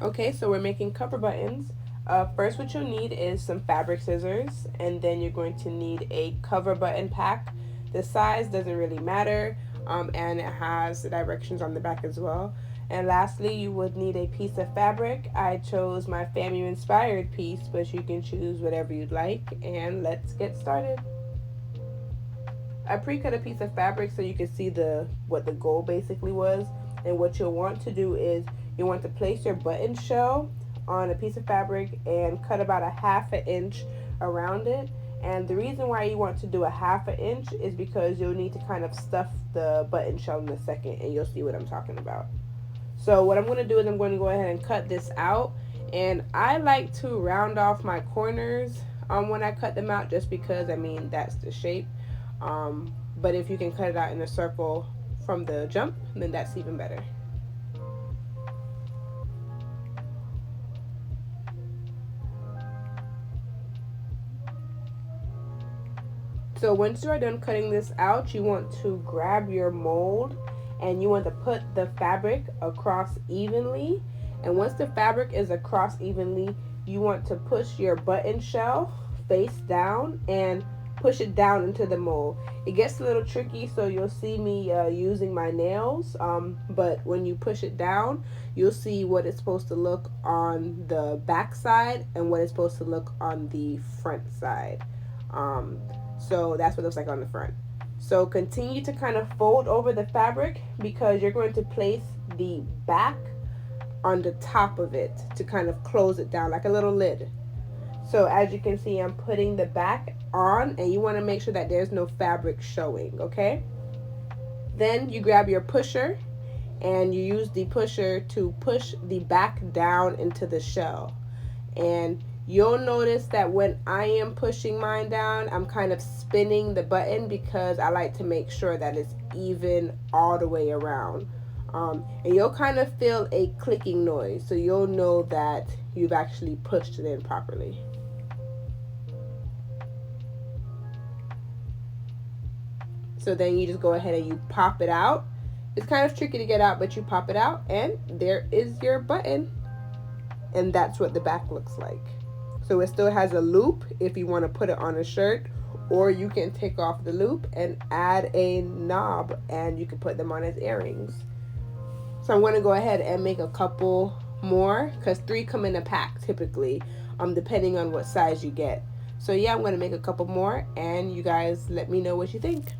Okay, so we're making cover buttons. First, what you'll need is some fabric scissors, and then you're going to need a cover button pack. The size doesn't really matter, and it has the directions on the back as well. And lastly, you would need a piece of fabric. I chose my FAMU inspired piece, but you can choose whatever you'd like. And let's get started. I pre-cut a piece of fabric so you can see the what the goal basically was. And what you'll want to do is you want to place your button shell on a piece of fabric and cut about a half an inch around it. And the reason why you want to do a half an inch is because you'll need to kind of stuff the button shell in a second, and you'll see what I'm talking about. So what I'm going to do is I'm going to go ahead and cut this out. And I like to round off my corners when I cut them out, just because, I mean, that's the shape. But if you can cut it out in a circle from the jump, then that's even better. So once you are done cutting this out, you want to grab your mold and you want to put the fabric across evenly. And once the fabric is across evenly, you want to push your button shell face down and push it down into the mold. It gets a little tricky, so you'll see me using my nails, but when you push it down, you'll see what it's supposed to look on the back side and what it's supposed to look on the front side. Um, so that's what it looks like on the front. So continue to kind of fold over the fabric because you're going to place the back on the top of it to kind of close it down like a little lid. So as you can see, I'm putting the back on, and you want to make sure that there's no fabric showing, okay? Then you grab your pusher and you use the pusher to push the back down into the shell. And you'll notice that when I am pushing mine down, I'm kind of spinning the button because I like to make sure that it's even all the way around. And you'll kind of feel a clicking noise, so you'll know that you've actually pushed it in properly. So then you just go ahead and you pop it out. It's kind of tricky to get out, but you pop it out and there is your button. And that's what the back looks like. So it still has a loop if you want to put it on a shirt, or you can take off the loop and add a knob and you can put them on as earrings. So I'm going to go ahead and make a couple more because 3 come in a pack typically, depending on what size you get. So yeah, I'm going to make a couple more and you guys let me know what you think.